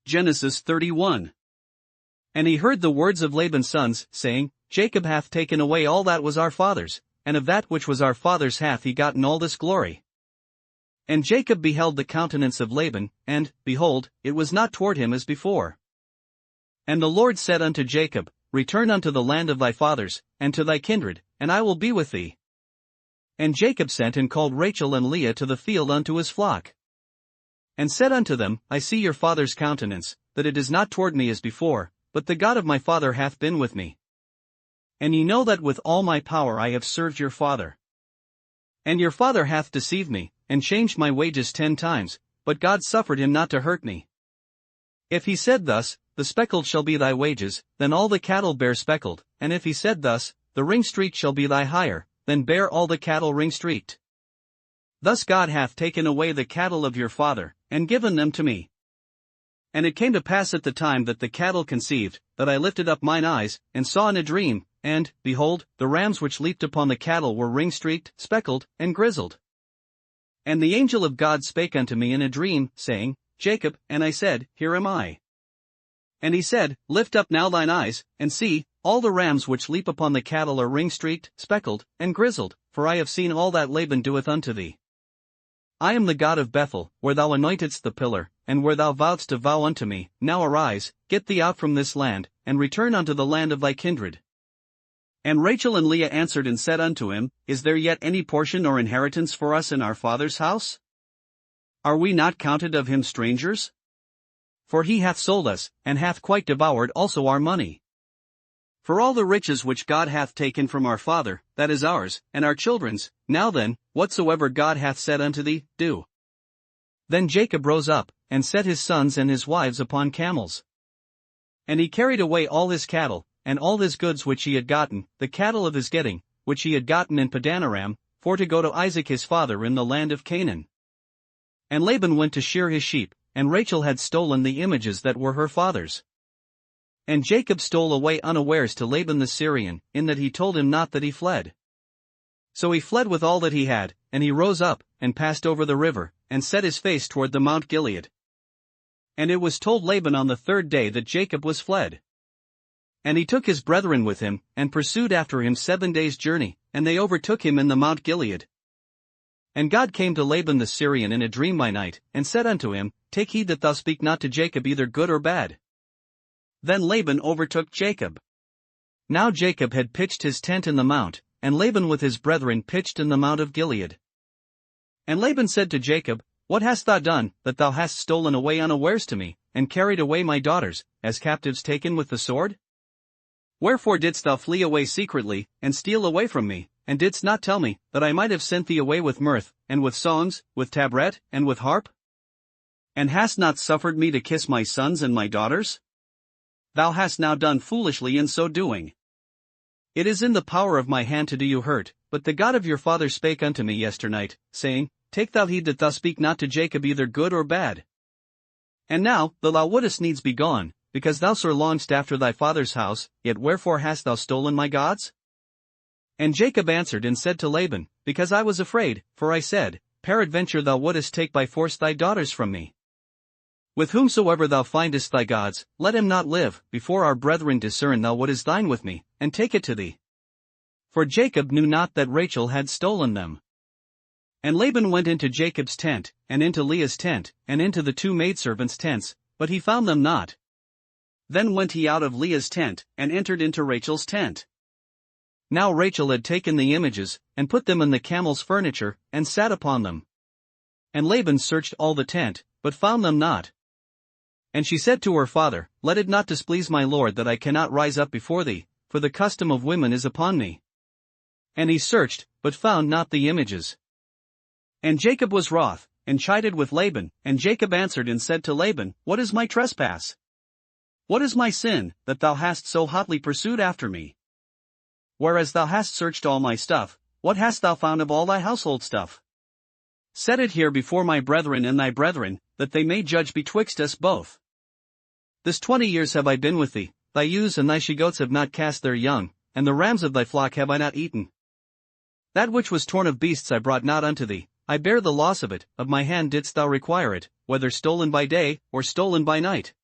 Genesis 31. And he heard the words of Laban's sons, saying, Jacob hath taken away all that was our father's, and of that which was our father's hath he gotten all this glory. And Jacob beheld the countenance of Laban, and, behold, it was not toward him as before. And the Lord said unto Jacob, Return unto the land of thy fathers, and to thy kindred, and I will be with thee. And Jacob sent and called Rachel and Leah to the field unto his flock. And said unto them, I see your father's countenance, that it is not toward me as before, but the God of my father hath been with me. And ye know that with all my power I have served your father. And your father hath deceived me, and changed my wages 10 times, but God suffered him not to hurt me. If he said thus, The speckled shall be thy wages, then all the cattle bear speckled, and if he said thus, The ring-streaked shall be thy hire, then bear all the cattle ring-streaked. Thus God hath taken away the cattle of your father, and given them to me. And it came to pass at the time that the cattle conceived, that I lifted up mine eyes, and saw in a dream, and, behold, the rams which leaped upon the cattle were ring-streaked, speckled, and grizzled. And the angel of God spake unto me in a dream, saying, Jacob, and I said, Here am I. And he said, Lift up now thine eyes, and see, all the rams which leap upon the cattle are ring-streaked, speckled, and grizzled, for I have seen all that Laban doeth unto thee. I am the God of Bethel, where thou anointedst the pillar, and where thou vowedst to vow unto me. Now arise, get thee out from this land, and return unto the land of thy kindred. And Rachel and Leah answered and said unto him, Is there yet any portion or inheritance for us in our father's house? Are we not counted of him strangers? For he hath sold us, and hath quite devoured also our money. For all the riches which God hath taken from our father, that is ours, and our children's. Now then, whatsoever God hath said unto thee, do. Then Jacob rose up, and set his sons and his wives upon camels. And he carried away all his cattle, and all his goods which he had gotten, the cattle of his getting, which he had gotten in Padanaram, for to go to Isaac his father in the land of Canaan. And Laban went to shear his sheep, and Rachel had stolen the images that were her father's. And Jacob stole away unawares to Laban the Syrian, in that he told him not that he fled. So he fled with all that he had, and he rose up, and passed over the river, and set his face toward the Mount Gilead. And it was told Laban on the 3rd day that Jacob was fled. And he took his brethren with him, and pursued after him 7 days' journey, and they overtook him in the Mount Gilead. And God came to Laban the Syrian in a dream by night, and said unto him, Take heed that thou speak not to Jacob either good or bad. Then Laban overtook Jacob. Now Jacob had pitched his tent in the mount, and Laban with his brethren pitched in the mount of Gilead. And Laban said to Jacob, What hast thou done, that thou hast stolen away unawares to me, and carried away my daughters, as captives taken with the sword? Wherefore didst thou flee away secretly, and steal away from me, and didst not tell me, that I might have sent thee away with mirth, and with songs, with tabret, and with harp? And hast not suffered me to kiss my sons and my daughters? Thou hast now done foolishly in so doing. It is in the power of my hand to do you hurt, but the God of your father spake unto me yesternight, saying, Take thou heed that thou speak not to Jacob either good or bad. And now, though thou wouldest needs be gone, because thou sore longedst after thy father's house, yet wherefore hast thou stolen my gods? And Jacob answered and said to Laban, Because I was afraid, for I said, Peradventure thou wouldest take by force thy daughters from me. With whomsoever thou findest thy gods, let him not live. Before our brethren discern thou what is thine with me, and take it to thee. For Jacob knew not that Rachel had stolen them. And Laban went into Jacob's tent, and into Leah's tent, and into the 2 maidservants' tents, but he found them not. Then went he out of Leah's tent, and entered into Rachel's tent. Now Rachel had taken the images, and put them in the camel's furniture, and sat upon them. And Laban searched all the tent, but found them not. And she said to her father, Let it not displease my lord that I cannot rise up before thee, for the custom of women is upon me. And he searched, but found not the images. And Jacob was wroth, and chided with Laban, and Jacob answered and said to Laban, What is my trespass? What is my sin, that thou hast so hotly pursued after me? Whereas thou hast searched all my stuff, what hast thou found of all thy household stuff? Set it here before my brethren and thy brethren, that they may judge betwixt us both. This 20 years have I been with thee, thy ewes and thy she-goats have not cast their young, and the rams of thy flock have I not eaten. That which was torn of beasts I brought not unto thee, I bear the loss of it, of my hand didst thou require it, whether stolen by day, or stolen by night.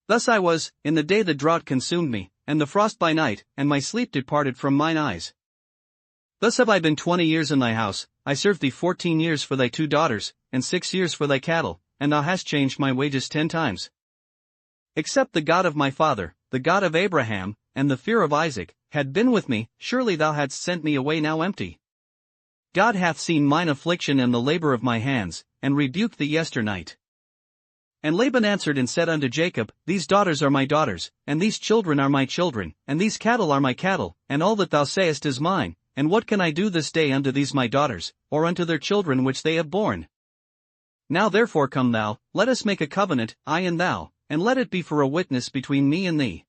Thus I was, in the day the drought consumed me, and the frost by night, and my sleep departed from mine eyes. Thus have I been 20 years in thy house, I served thee 14 years for thy 2 daughters, and 6 years for thy cattle, and thou hast changed my wages 10 times. Except the God of my father, the God of Abraham, and the fear of Isaac, had been with me, surely thou hadst sent me away now empty. God hath seen mine affliction and the labor of my hands, and rebuked thee yesternight. And Laban answered and said unto Jacob, These daughters are my daughters, and these children are my children, and these cattle are my cattle, and all that thou sayest is mine, and what can I do this day unto these my daughters, or unto their children which they have borne? Now therefore come thou, let us make a covenant, I and thou, and let it be for a witness between me and thee.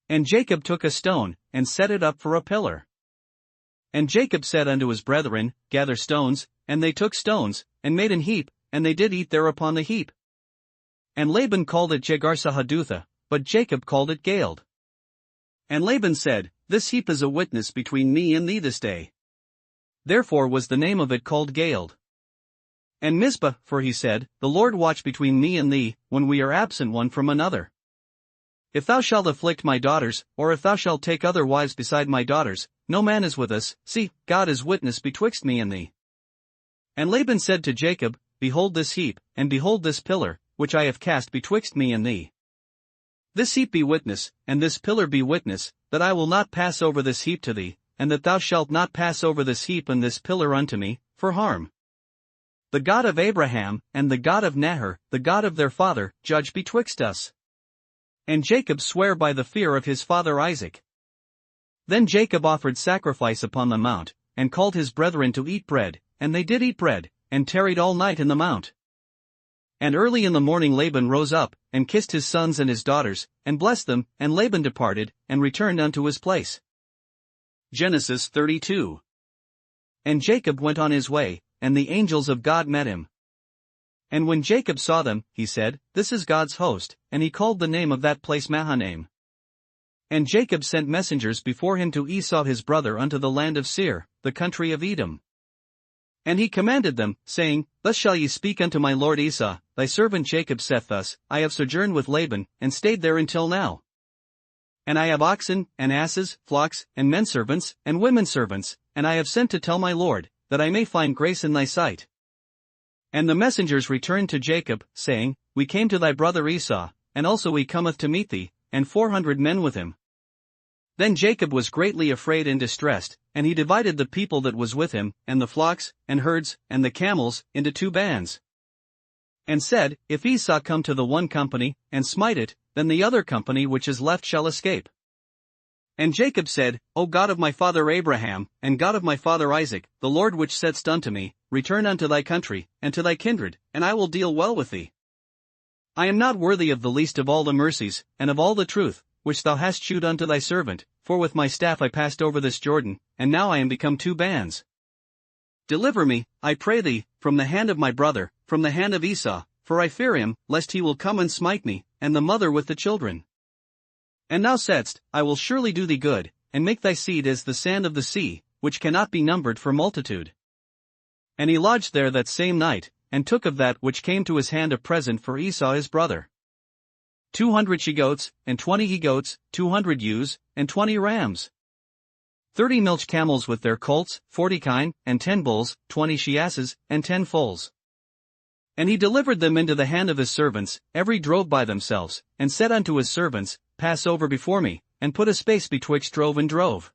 And Jacob took a stone, and set it up for a pillar. And Jacob said unto his brethren, Gather stones, and they took stones, and made an heap, and they did eat there upon the heap. And Laban called it Jegar-sahadutha, but Jacob called it Galeed. And Laban said, This heap is a witness between me and thee this day. Therefore was the name of it called Galeed. And Mizpah, for he said, The Lord watch between me and thee, when we are absent one from another. If thou shalt afflict my daughters, or if thou shalt take other wives beside my daughters, no man is with us, see, God is witness betwixt me and thee. And Laban said to Jacob, Behold this heap, and behold this pillar, which I have cast betwixt me and thee. This heap be witness, and this pillar be witness, that I will not pass over this heap to thee, and that thou shalt not pass over this heap and this pillar unto me, for harm. The God of Abraham, and the God of Nahor, the God of their father, judge betwixt us. And Jacob sware by the fear of his father Isaac. Then Jacob offered sacrifice upon the mount, and called his brethren to eat bread, and they did eat bread, and tarried all night in the mount. And early in the morning Laban rose up, and kissed his sons and his daughters, and blessed them, and Laban departed, and returned unto his place. Genesis 32. And Jacob went on his way, and the angels of God met him. And when Jacob saw them, he said, This is God's host, and he called the name of that place Mahanaim. And Jacob sent messengers before him to Esau his brother unto the land of Seir, the country of Edom. And he commanded them, saying, Thus shall ye speak unto my lord Esau, Thy servant Jacob saith thus, I have sojourned with Laban, and stayed there until now. And I have oxen, and asses, flocks, and menservants, and womenservants, and I have sent to tell my lord, that I may find grace in thy sight. And the messengers returned to Jacob, saying, We came to thy brother Esau, and also he cometh to meet thee, and 400 men with him. Then Jacob was greatly afraid and distressed, and he divided the people that was with him, and the flocks, and herds, and the camels, into 2 bands. And said, If Esau come to the one company, and smite it, then the other company which is left shall escape. And Jacob said, O God of my father Abraham, and God of my father Isaac, the Lord which saidst unto me, Return unto thy country, and to thy kindred, and I will deal well with thee. I am not worthy of the least of all the mercies, and of all the truth, which thou hast shewed unto thy servant, for with my staff I passed over this Jordan, and now I am become 2 bands. Deliver me, I pray thee, from the hand of my brother, from the hand of Esau, for I fear him, lest he will come and smite me, and the mother with the children. And thou saidst, I will surely do thee good, and make thy seed as the sand of the sea, which cannot be numbered for multitude. And he lodged there that same night, and took of that which came to his hand a present for Esau his brother. 200 she-goats, and 20 he-goats, 200 ewes, and 20 rams. 30 milch camels with their colts, 40 kine, and 10 bulls, 20 she-asses, and 10 foals. And he delivered them into the hand of his servants, every drove by themselves, and said unto his servants, Pass over before me, and put a space betwixt drove and drove.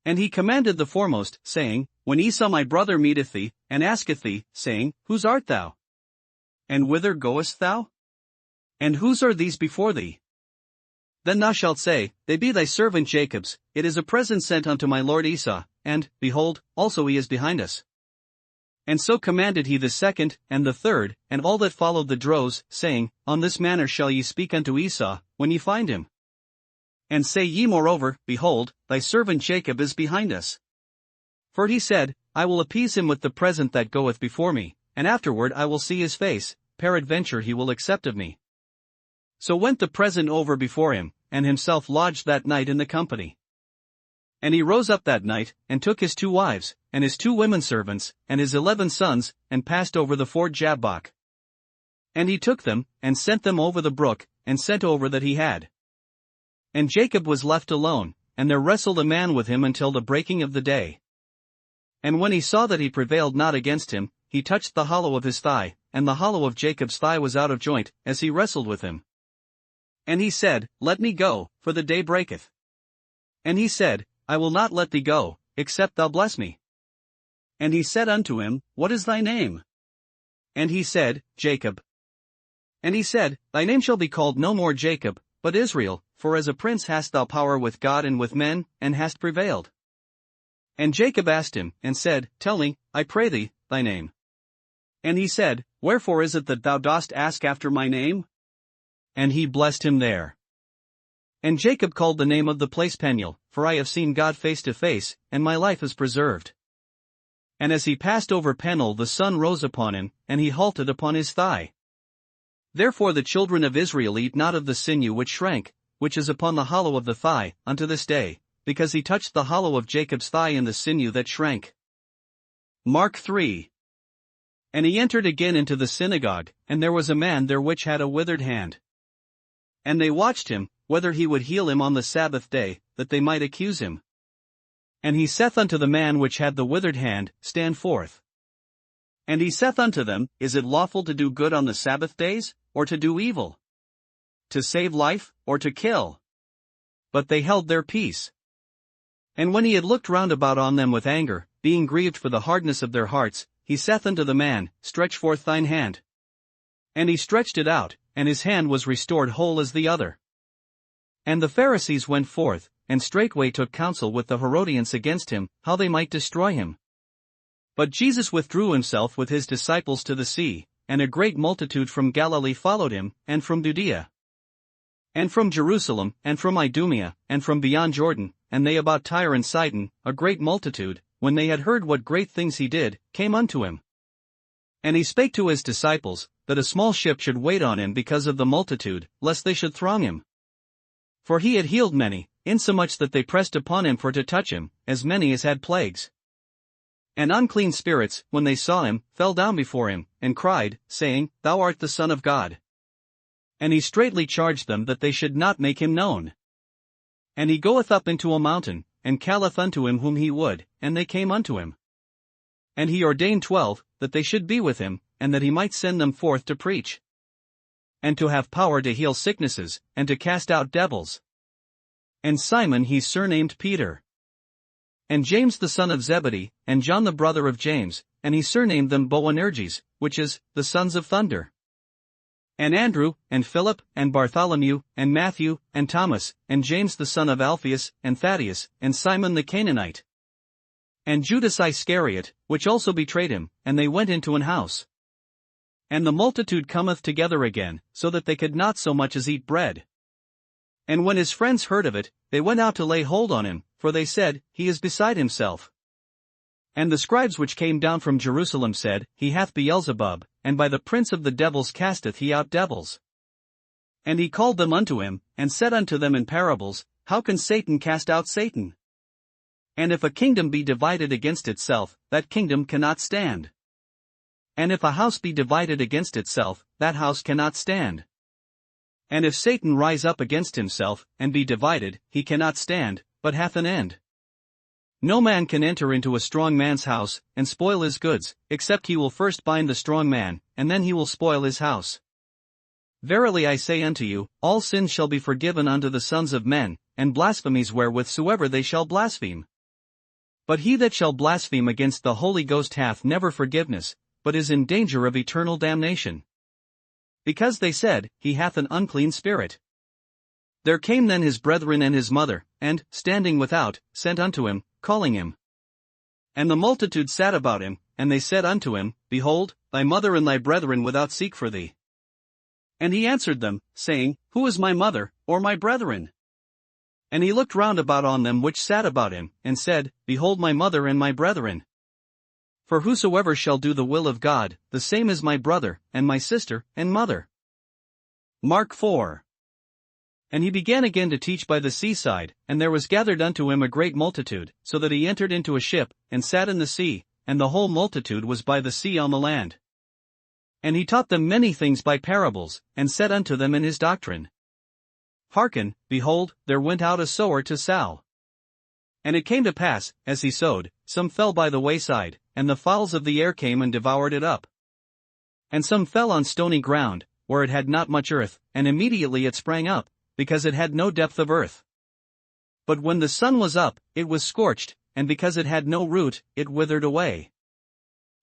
And he commanded the foremost, saying, When Esau my brother meeteth thee, and asketh thee, saying, Whose art thou? And whither goest thou? And whose are these before thee? Then thou shalt say, They be thy servant Jacob's, it is a present sent unto my lord Esau, and, behold, also he is behind us. And so commanded he the second, and the third, and all that followed the droves, saying, On this manner shall ye speak unto Esau, when ye find him. And say ye moreover, Behold, thy servant Jacob is behind us. For he said, I will appease him with the present that goeth before me, and afterward I will see his face, peradventure he will accept of me. So went the present over before him, and himself lodged that night in the company. And he rose up that night, and took his 2 wives, and his 2 women servants, and his 11 sons, and passed over the ford Jabbok. And he took them, and sent them over the brook, and sent over that he had. And Jacob was left alone, and there wrestled a man with him until the breaking of the day. And when he saw that he prevailed not against him, he touched the hollow of his thigh, and the hollow of Jacob's thigh was out of joint, as he wrestled with him. And he said, Let me go, for the day breaketh. And he said, I will not let thee go, except thou bless me. And he said unto him, What is thy name? And he said, Jacob. And he said, Thy name shall be called no more Jacob, but Israel, for as a prince hast thou power with God and with men, and hast prevailed. And Jacob asked him, and said, Tell me, I pray thee, thy name. And he said, Wherefore is it that thou dost ask after my name? And he blessed him there. And Jacob called the name of the place Peniel, for I have seen God face to face, and my life is preserved. And as he passed over Peniel the sun rose upon him, and he halted upon his thigh. Therefore the children of Israel eat not of the sinew which shrank, which is upon the hollow of the thigh, unto this day, because he touched the hollow of Jacob's thigh in the sinew that shrank. Mark 3. And he entered again into the synagogue, and there was a man there which had a withered hand. And they watched him, whether he would heal him on the Sabbath day, that they might accuse him. And he saith unto the man which had the withered hand, Stand forth. And he saith unto them, Is it lawful to do good on the Sabbath days, or to do evil? To save life, or to kill? But they held their peace. And when he had looked round about on them with anger, being grieved for the hardness of their hearts, he saith unto the man, Stretch forth thine hand. And he stretched it out, and his hand was restored whole as the other. And the Pharisees went forth, and straightway took counsel with the Herodians against him, how they might destroy him. But Jesus withdrew himself with his disciples to the sea, and a great multitude from Galilee followed him, and from Judea, and from Jerusalem, and from Idumea, and from beyond Jordan, and they about Tyre and Sidon, a great multitude, when they had heard what great things he did, came unto him. And he spake to his disciples, that a small ship should wait on him because of the multitude, lest they should throng him. For he had healed many, insomuch that they pressed upon him for to touch him, as many as had plagues. And unclean spirits, when they saw him, fell down before him, and cried, saying, Thou art the Son of God. And he straitly charged them that they should not make him known. And he goeth up into a mountain, and calleth unto him whom he would, and they came unto him. And he ordained 12, that they should be with him, and that he might send them forth to preach, and to have power to heal sicknesses, and to cast out devils. And Simon he surnamed Peter, and James the son of Zebedee, and John the brother of James, and he surnamed them Boanerges, which is, the sons of thunder. And Andrew, and Philip, and Bartholomew, and Matthew, and Thomas, and James the son of Alphaeus, and Thaddeus, and Simon the Canaanite, and Judas Iscariot, which also betrayed him, and they went into an house. And the multitude cometh together again, so that they could not so much as eat bread. And when his friends heard of it, they went out to lay hold on him, for they said, He is beside himself. And the scribes which came down from Jerusalem said, He hath Beelzebub, and by the prince of the devils casteth he out devils. And he called them unto him, and said unto them in parables, How can Satan cast out Satan? And if a kingdom be divided against itself, that kingdom cannot stand. And if a house be divided against itself, that house cannot stand. And if Satan rise up against himself, and be divided, he cannot stand, but hath an end. No man can enter into a strong man's house, and spoil his goods, except he will first bind the strong man, and then he will spoil his house. Verily I say unto you, all sins shall be forgiven unto the sons of men, and blasphemies wherewithsoever they shall blaspheme. But he that shall blaspheme against the Holy Ghost hath never forgiveness, but is in danger of eternal damnation. Because they said, He hath an unclean spirit. There came then his brethren and his mother, and, standing without, sent unto him, calling him. And the multitude sat about him, and they said unto him, Behold, thy mother and thy brethren without seek for thee. And he answered them, saying, Who is my mother, or my brethren? And he looked round about on them which sat about him, and said, Behold my mother and my brethren. For whosoever shall do the will of God, the same is my brother, and my sister, and mother. Mark 4. And he began again to teach by the seaside, and there was gathered unto him a great multitude, so that he entered into a ship, and sat in the sea, and the whole multitude was by the sea on the land. And he taught them many things by parables, and said unto them in his doctrine, Hearken, behold, there went out a sower to sow. And it came to pass, as he sowed, some fell by the wayside, and the fowls of the air came and devoured it up. And some fell on stony ground, where it had not much earth, and immediately it sprang up, because it had no depth of earth. But when the sun was up, it was scorched, and because it had no root, it withered away.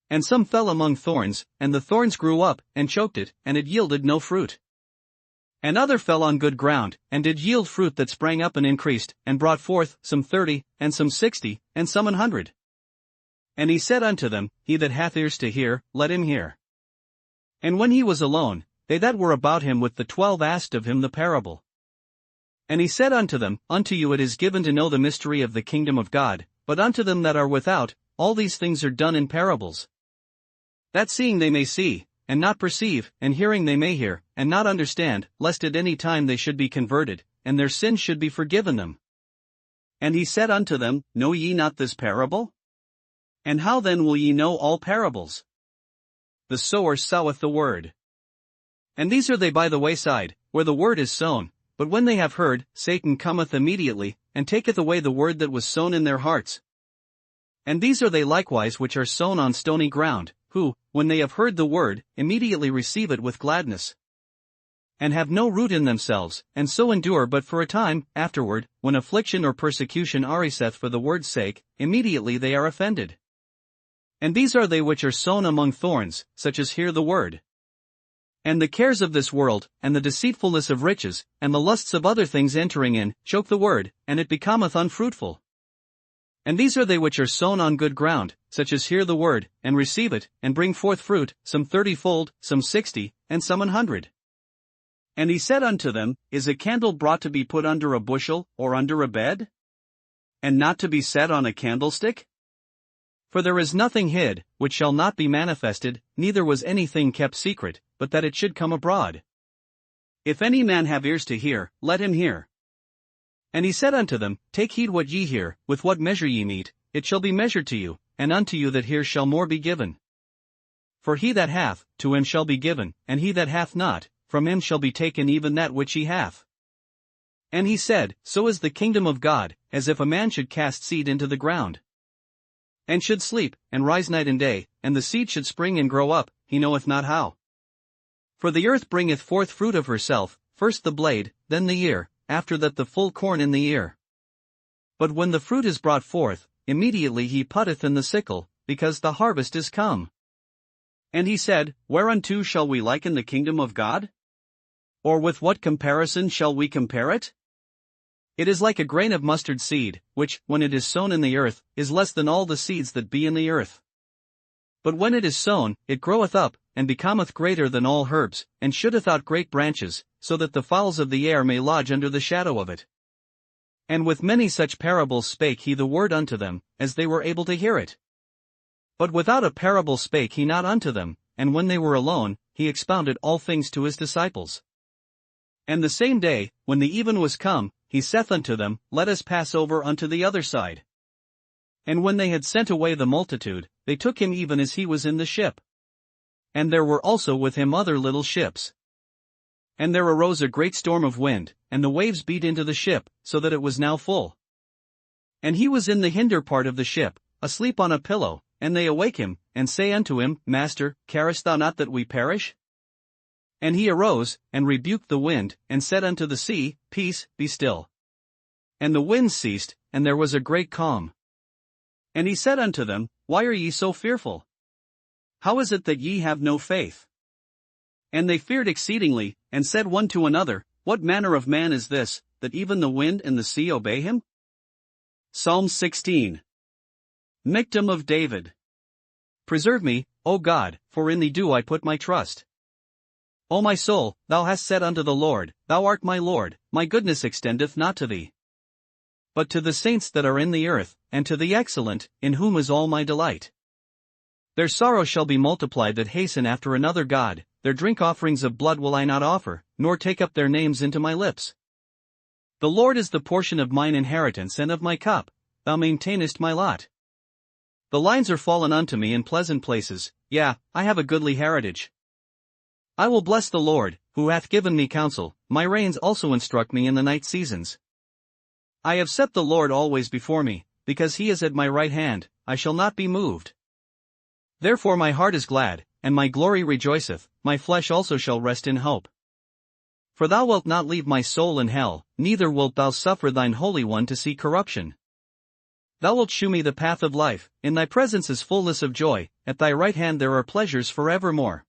And some fell among thorns, and the thorns grew up, and choked it, and it yielded no fruit. And other fell on good ground, and did yield fruit that sprang up and increased, and brought forth, some 30, and some 60, and some 100. And he said unto them, He that hath ears to hear, let him hear. And when he was alone, they that were about him with the 12 asked of him the parable. And he said unto them, Unto you it is given to know the mystery of the kingdom of God, but unto them that are without, all these things are done in parables. That seeing they may see, and not perceive, and hearing they may hear, and not understand, lest at any time they should be converted, and their sins should be forgiven them. And he said unto them, Know ye not this parable? And how then will ye know all parables? The sower soweth the word. And these are they by the wayside, where the word is sown, but when they have heard, Satan cometh immediately, and taketh away the word that was sown in their hearts. And these are they likewise which are sown on stony ground, who, when they have heard the word, immediately receive it with gladness. And have no root in themselves, and so endure but for a time. Afterward, when affliction or persecution ariseth for the word's sake, immediately they are offended. And these are they which are sown among thorns, such as hear the word. And the cares of this world, and the deceitfulness of riches, and the lusts of other things entering in, choke the word, and it becometh unfruitful. And these are they which are sown on good ground, such as hear the word, and receive it, and bring forth fruit, some 30-fold, some 60, and some 100. And he said unto them, Is a candle brought to be put under a bushel, or under a bed? And not to be set on a candlestick? For there is nothing hid, which shall not be manifested, neither was anything kept secret, but that it should come abroad. If any man have ears to hear, let him hear. And he said unto them, Take heed what ye hear, with what measure ye mete, it shall be measured to you, and unto you that hear shall more be given. For he that hath, to him shall be given, and he that hath not, from him shall be taken even that which he hath. And he said, So is the kingdom of God, as if a man should cast seed into the ground, and should sleep, and rise night and day, and the seed should spring and grow up, he knoweth not how. For the earth bringeth forth fruit of herself, first the blade, then the ear, after that the full corn in the ear. But when the fruit is brought forth, immediately he putteth in the sickle, because the harvest is come. And he said, Whereunto shall we liken the kingdom of God? Or with what comparison shall we compare it? It is like a grain of mustard seed, which, when it is sown in the earth, is less than all the seeds that be in the earth. But when it is sown, it groweth up, and becometh greater than all herbs, and shooteth out great branches, so that the fowls of the air may lodge under the shadow of it. And with many such parables spake he the word unto them, as they were able to hear it. But without a parable spake he not unto them, and when they were alone, he expounded all things to his disciples. And the same day, when the even was come, he saith unto them, Let us pass over unto the other side. And when they had sent away the multitude, they took him even as he was in the ship. And there were also with him other little ships. And there arose a great storm of wind, and the waves beat into the ship, so that it was now full. And he was in the hinder part of the ship, asleep on a pillow, and they awake him, and say unto him, Master, carest thou not that we perish? And he arose, and rebuked the wind, and said unto the sea, Peace, be still. And the wind ceased, and there was a great calm. And he said unto them, Why are ye so fearful? How is it that ye have no faith? And they feared exceedingly, and said one to another, What manner of man is this, that even the wind and the sea obey him? Psalms 16. Michtam of David. Preserve me, O God, for in thee do I put my trust. O my soul, thou hast said unto the Lord, Thou art my Lord, my goodness extendeth not to thee, but to the saints that are in the earth, and to the excellent, in whom is all my delight. Their sorrow shall be multiplied that hasten after another God, their drink offerings of blood will I not offer, nor take up their names into my lips. The Lord is the portion of mine inheritance and of my cup, thou maintainest my lot. The lines are fallen unto me in pleasant places, yea, I have a goodly heritage. I will bless the Lord, who hath given me counsel, my reins also instruct me in the night seasons. I have set the Lord always before me, because he is at my right hand, I shall not be moved. Therefore my heart is glad, and my glory rejoiceth, my flesh also shall rest in hope. For thou wilt not leave my soul in hell, neither wilt thou suffer thine Holy One to see corruption. Thou wilt shew me the path of life, in thy presence is fullness of joy, at thy right hand there are pleasures forevermore.